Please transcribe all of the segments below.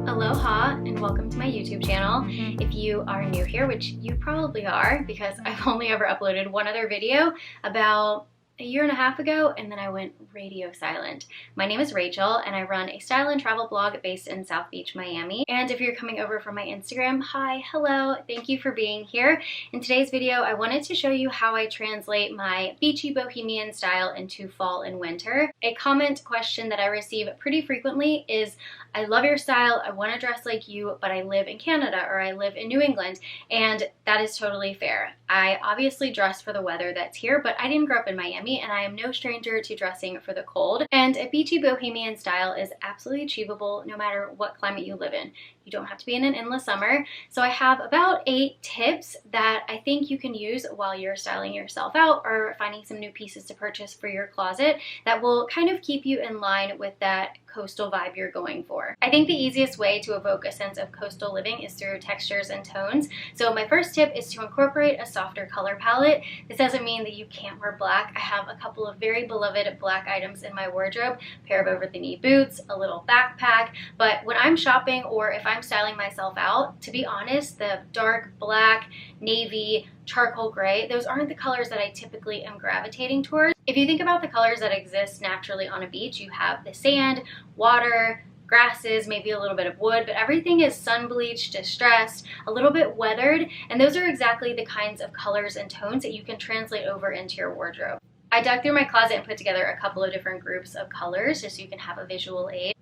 Aloha and welcome to my YouTube channel. If you are new here, which you probably are because I've only ever uploaded one other video about a year and a half ago, and then I went radio silent. My name is Rachel and I run a style and travel blog based in South Beach, Miami. And if you're coming over from my Instagram, hi, hello, thank you for being here. In today's video, I wanted to show you how I translate my beachy bohemian style into fall and winter. A comment question that I receive pretty frequently is, I love your style, I want to dress like you, but I live in Canada or I live in New England, and that is totally fair. I obviously dress for the weather that's here, but I didn't grow up in Miami and I am no stranger to dressing for the cold. And a beachy bohemian style is absolutely achievable no matter what climate you live in. You don't have to be in an endless summer. So I have about 8 tips that I think you can use while you're styling yourself out or finding some new pieces to purchase for your closet that will kind of keep you in line with that coastal vibe you're going for. I think the easiest way to evoke a sense of coastal living is through textures and tones. So my first tip is to incorporate a softer color palette. This doesn't mean that you can't wear black. I have a couple of very beloved black items in my wardrobe, a pair of over-the-knee boots, a little backpack, but when I'm shopping or if I'm styling myself out, to be honest, the dark black, navy, charcoal gray, those aren't the colors that I typically am gravitating towards. If you think about the colors that exist naturally on a beach, you have the sand, water, grasses, maybe a little bit of wood, but everything is sun bleached, distressed, a little bit weathered, and those are exactly the kinds of colors and tones that you can translate over into your wardrobe. I dug through my closet and put together a couple of different groups of colors just so you can have a visual aid.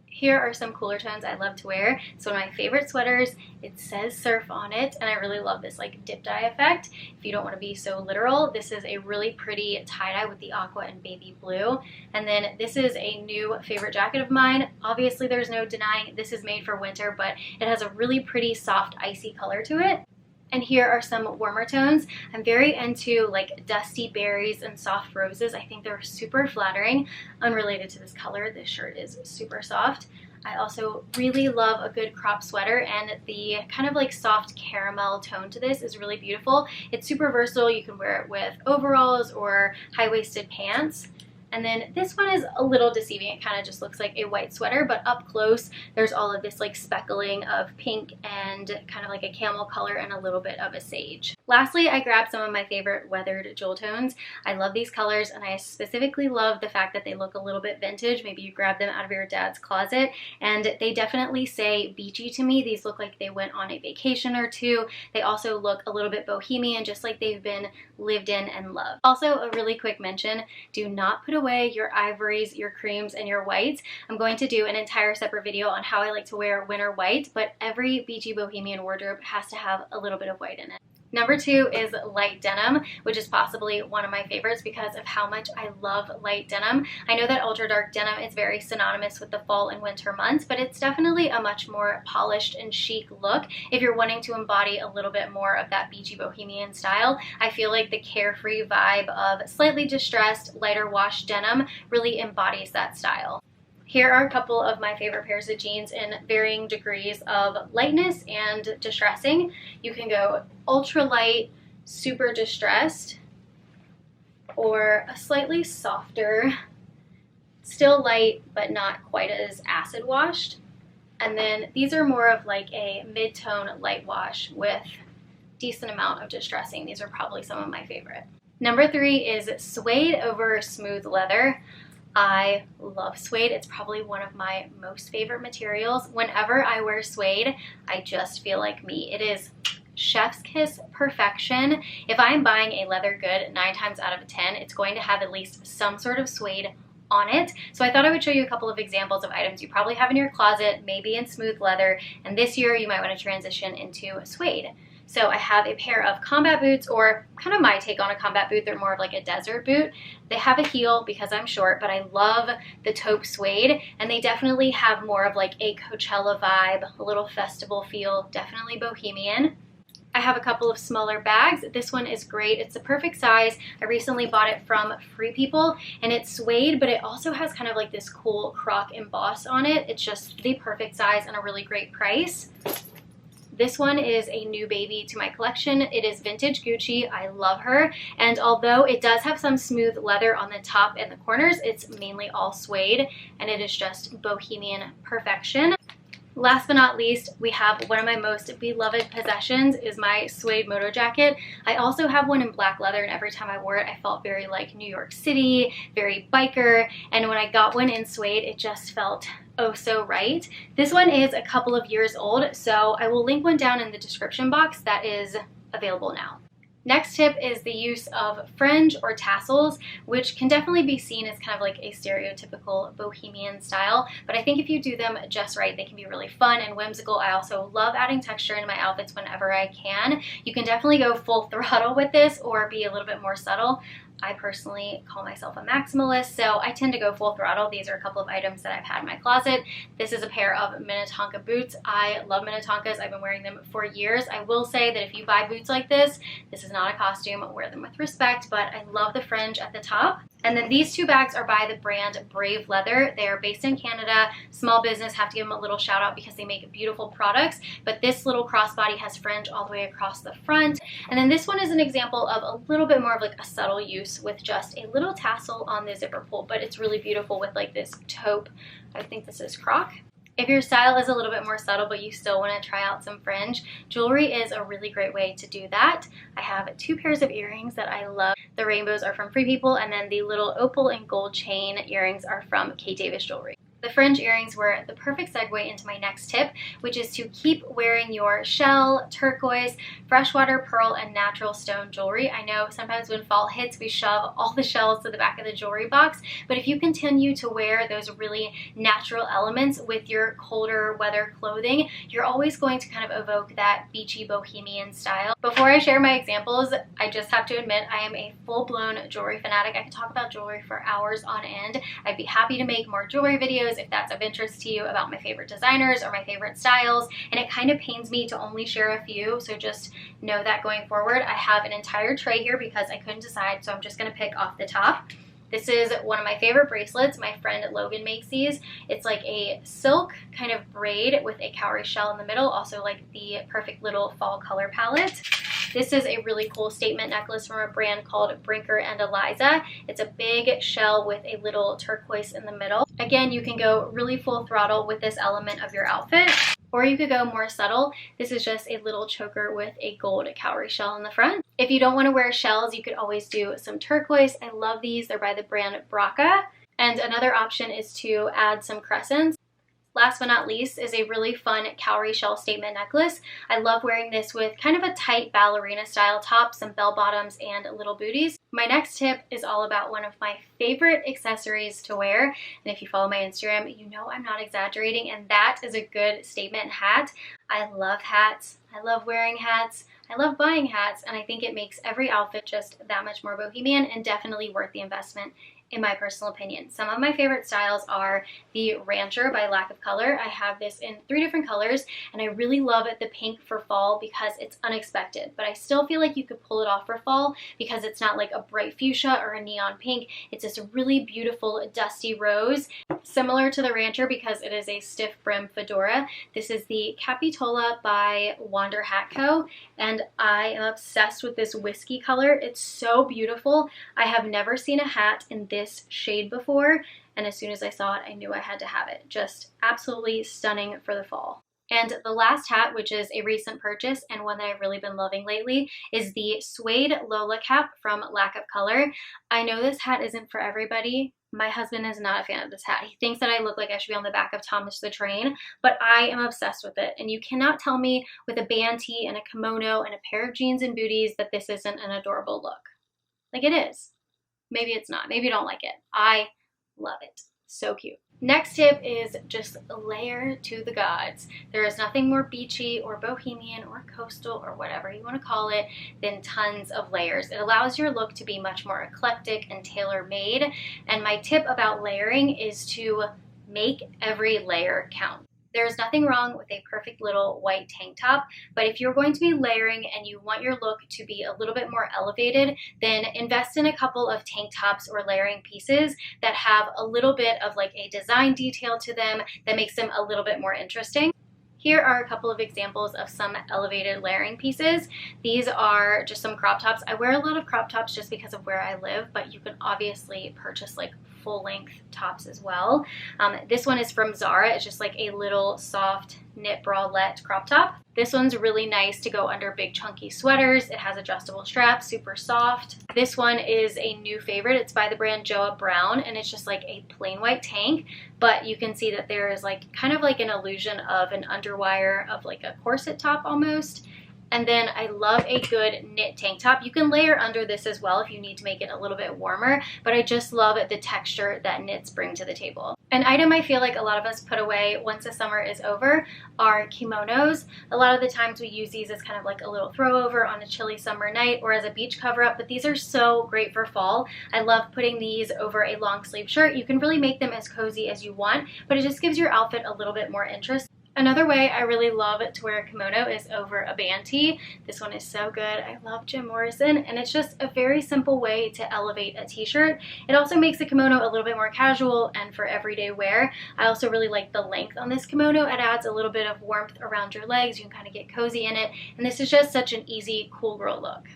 Here are some cooler tones I love to wear. So one of my favorite sweaters, it says surf on it, and I really love this like dip dye effect. If you don't want to be so literal, this is a really pretty tie-dye with the aqua and baby blue. And then this is a new favorite jacket of mine. Obviously there's no denying this is made for winter, but it has a really pretty soft icy color to it. And here are some warmer tones. I'm very into like dusty berries and soft roses. I think they're super flattering. Unrelated to this color, this shirt is super soft. I also really love a good crop sweater, and the kind of like soft caramel tone to this is really beautiful. It's super versatile. You can wear it with overalls or high-waisted pants. And then this one is a little deceiving. It kind of just looks like a white sweater, but up close, there's all of this like speckling of pink and kind of like a camel color and a little bit of a sage. Lastly, I grabbed some of my favorite weathered jewel tones. I love these colors, and I specifically love the fact that they look a little bit vintage. Maybe you grab them out of your dad's closet, and they definitely say beachy to me. These look like they went on a vacation or two. They also look a little bit bohemian, just like they've been lived in and loved. Also, a really quick mention, do not put away your ivories, your creams, and your whites. I'm going to do an entire separate video on how I like to wear winter white, but every beachy bohemian wardrobe has to have a little bit of white in it. Number 2 is light denim, which is possibly one of my favorites because of how much I love light denim. I know that ultra dark denim is very synonymous with the fall and winter months, but it's definitely a much more polished and chic look. If you're wanting to embody a little bit more of that beachy bohemian style, I feel like the carefree vibe of slightly distressed, lighter wash denim really embodies that style. Here are a couple of my favorite pairs of jeans in varying degrees of lightness and distressing. You can go ultra light, super distressed, or a slightly softer, still light but not quite as acid washed. And then these are more of like a mid-tone light wash with decent amount of distressing. These are probably some of my favorite. Number 3 is suede over smooth leather. I love suede. It's probably one of my most favorite materials. Whenever I wear suede, I just feel like me. It is chef's kiss perfection. If I'm buying a leather good, 9 times out of 10, it's going to have at least some sort of suede on it. So I thought I would show you a couple of examples of items you probably have in your closet, maybe in smooth leather, and this year you might want to transition into suede. So I have a pair of combat boots, or kind of my take on a combat boot. They're more of like a desert boot. They have a heel because I'm short, but I love the taupe suede, and they definitely have more of like a Coachella vibe, a little festival feel, definitely bohemian. I have a couple of smaller bags. This one is great. It's the perfect size. I recently bought it from Free People, and it's suede, but it also has kind of like this cool croc emboss on it. It's just the perfect size and a really great price. This one is a new baby to my collection. It is vintage Gucci. I love her. And although it does have some smooth leather on the top and the corners, it's mainly all suede, and it is just bohemian perfection. Last but not least, we have one of my most beloved possessions is my suede moto jacket. I also have one in black leather, and every time I wore it, I felt very like New York City, very biker. And when I got one in suede, it just felt oh so right. This one is a couple of years old, so I will link one down in the description box that is available now. Next tip is the use of fringe or tassels, which can definitely be seen as kind of like a stereotypical bohemian style, but I think if you do them just right, they can be really fun and whimsical. I also love adding texture into my outfits whenever I can. You can definitely go full throttle with this or be a little bit more subtle. I personally call myself a maximalist, so I tend to go full throttle. These are a couple of items that I've had in my closet. This is a pair of Minnetonka boots. I love Minnetonkas. I've been wearing them for years. I will say that if you buy boots like this is not a costume. Wear them with respect, but I love the fringe at the top. And then these two bags are by the brand Brave Leather. They are based in Canada. Small business, have to give them a little shout out because they make beautiful products. But this little crossbody has fringe all the way across the front. And then this one is an example of a little bit more of like a subtle use with just a little tassel on the zipper pull, but it's really beautiful with like this taupe. I think this is croc. If your style is a little bit more subtle but you still want to try out some fringe, jewelry is a really great way to do that. I have two pairs of earrings that I love. The rainbows are from Free People, and then the little opal and gold chain earrings are from Kate Davis Jewelry. The fringe earrings were the perfect segue into my next tip, which is to keep wearing your shell, turquoise, freshwater pearl, and natural stone jewelry. I know sometimes when fall hits, we shove all the shells to the back of the jewelry box, but if you continue to wear those really natural elements with your colder weather clothing, you're always going to kind of evoke that beachy bohemian style. Before I share my examples, I just have to admit I am a full-blown jewelry fanatic. I could talk about jewelry for hours on end. I'd be happy to make more jewelry videos if that's of interest to you about my favorite designers or my favorite styles, and it kind of pains me to only share a few, so just know that going forward. I have an entire tray here because I couldn't decide, so I'm just going to pick off the top. This is one of my favorite bracelets. My friend Logan makes these. It's like a silk kind of braid with a cowrie shell in the middle, also like the perfect little fall color palette. This is a really cool statement necklace from a brand called Brinker and Eliza. It's a big shell with a little turquoise in the middle. Again, you can go really full throttle with this element of your outfit, or you could go more subtle. This is just a little choker with a gold cowrie shell in the front. If you don't want to wear shells, you could always do some turquoise. I love these. They're by the brand Braca. And another option is to add some crescents. Last but not least is a really fun cowrie shell statement necklace. I love wearing this with kind of a tight ballerina style top, some bell bottoms, and little booties. My next tip is all about one of my favorite accessories to wear. And if you follow my Instagram, you know I'm not exaggerating, and that is a good statement hat. I love hats. I love wearing hats. I love buying hats, and I think it makes every outfit just that much more bohemian and definitely worth the investment, in my personal opinion. Some of my favorite styles are the Rancher by Lack of Color. I have this in 3 different colors, and I really love the pink for fall because it's unexpected, but I still feel like you could pull it off for fall because it's not like a bright fuchsia or a neon pink. It's this really beautiful dusty rose, similar to the Rancher because it is a stiff brim fedora. This is the Capitola by Wander Hat Co., and I am obsessed with this whiskey color. It's so beautiful. I have never seen a hat in this shade before, and as soon as I saw it, I knew I had to have it. Just absolutely stunning for the fall. And the last hat, which is a recent purchase and one that I've really been loving lately, is the Suede Lola cap from Lack of Color. I know this hat isn't for everybody. My husband is not a fan of this hat. He thinks that I look like I should be on the back of Thomas the Train, but I am obsessed with it. And you cannot tell me with a band tee and a kimono and a pair of jeans and booties that this isn't an adorable look. Like, it is. Maybe it's not. Maybe you don't like it. I love it. So cute. Next tip is just layer to the gods. There is nothing more beachy or bohemian or coastal or whatever you want to call it than tons of layers. It allows your look to be much more eclectic and tailor-made. And my tip about layering is to make every layer count. There's nothing wrong with a perfect little white tank top, but if you're going to be layering and you want your look to be a little bit more elevated, then invest in a couple of tank tops or layering pieces that have a little bit of like a design detail to them that makes them a little bit more interesting. Here are a couple of examples of some elevated layering pieces. These are just some crop tops. I wear a lot of crop tops just because of where I live, but you can obviously purchase like full length tops as well. This one is from Zara. It's just like a little soft knit bralette crop top. This one's really nice to go under big chunky sweaters. It has adjustable straps, super soft. This one is a new favorite. It's by the brand Joa Brown, and it's just like a plain white tank, but you can see that there is like kind of like an illusion of an underwire of like a corset top almost. And then I love a good knit tank top. You can layer under this as well if you need to make it a little bit warmer, but I just love the texture that knits bring to the table. An item I feel like a lot of us put away once the summer is over are kimonos. A lot of the times we use these as kind of like a little throwover on a chilly summer night or as a beach cover up, but these are so great for fall. I love putting these over a long sleeve shirt. You can really make them as cozy as you want, but it just gives your outfit a little bit more interest. Another way I really love to wear a kimono is over a band tee. This one is so good. I love Jim Morrison, and it's just a very simple way to elevate a t-shirt. It also makes the kimono a little bit more casual and for everyday wear. I also really like the length on this kimono. It adds a little bit of warmth around your legs. You can kind of get cozy in it, and this is just such an easy, cool girl look.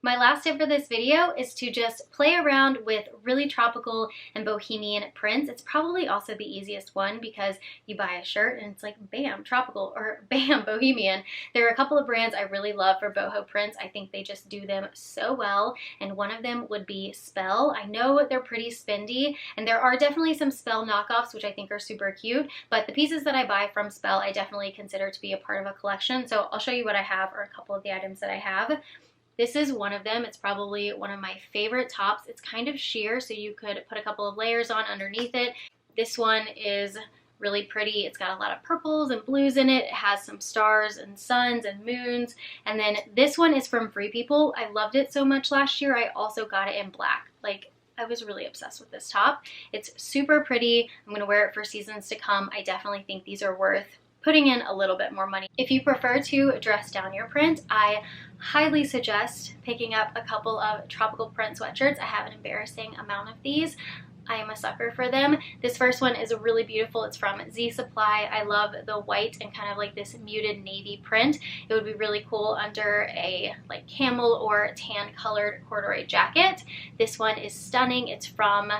My last tip for this video is to just play around with really tropical and bohemian prints. It's probably also the easiest one because you buy a shirt and it's like bam, tropical, or bam, bohemian. There are a couple of brands I really love for boho prints. I think they just do them so well, and one of them would be Spell. I know they're pretty spendy, and there are definitely some Spell knockoffs which I think are super cute, but the pieces that I buy from Spell I definitely consider to be a part of a collection. So I'll show you what I have, or a couple of the items that I have. This is one of them. It's probably one of my favorite tops. It's kind of sheer, so you could put a couple of layers on underneath it. This one is really pretty. It's got a lot of purples and blues in it. It has some stars and suns and moons. And then this one is from Free People. I loved it so much last year. I also got it in black. Like, I was really obsessed with this top. It's super pretty. I'm gonna wear it for seasons to come. I definitely think these are worth putting in a little bit more money. If you prefer to dress down your print, I highly suggest picking up a couple of tropical print sweatshirts. I have an embarrassing amount of these. I am a sucker for them. This first one is really beautiful. It's from Z Supply. I love the white and kind of like this muted navy print. It would be really cool under a like camel or tan colored corduroy jacket. This one is stunning. It's from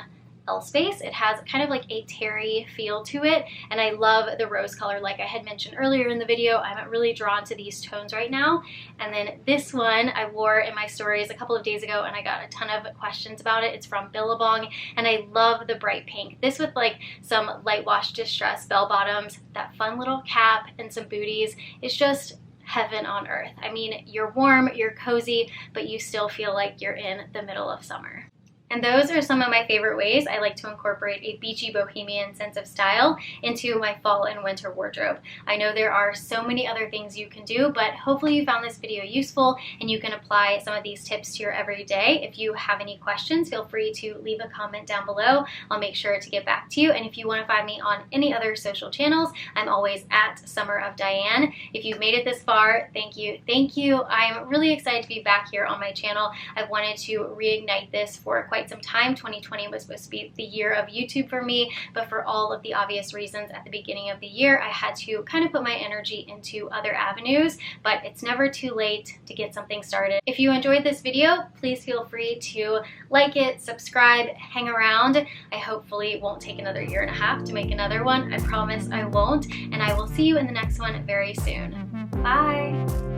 Space. It has kind of like a terry feel to it, and I love the rose color like I had mentioned earlier in the video. I'm really drawn to these tones right now. And then this one I wore in my stories a couple of days ago, and I got a ton of questions about it. It's from Billabong, and I love the bright pink. This with like some light wash distressed bell bottoms, that fun little cap, and some booties. It's just heaven on earth. I mean, you're warm, you're cozy, but you still feel like you're in the middle of summer. And those are some of my favorite ways I like to incorporate a beachy bohemian sense of style into my fall and winter wardrobe. I know there are so many other things you can do, but hopefully you found this video useful and you can apply some of these tips to your everyday. If you have any questions, feel free to leave a comment down below. I'll make sure to get back to you. And if you want to find me on any other social channels, I'm always at Summer of Diane. If you've made it this far, thank you. Thank you. I'm really excited to be back here on my channel. I've wanted to reignite this for quite some time. 2020 was supposed to be the year of YouTube for me, but for all of the obvious reasons at the beginning of the year, I had to kind of put my energy into other avenues, but it's never too late to get something started. If you enjoyed this video, please feel free to like it, subscribe, hang around. I hopefully won't take another 1.5 years to make another one. I promise I won't, and I will see you in the next one very soon. Bye!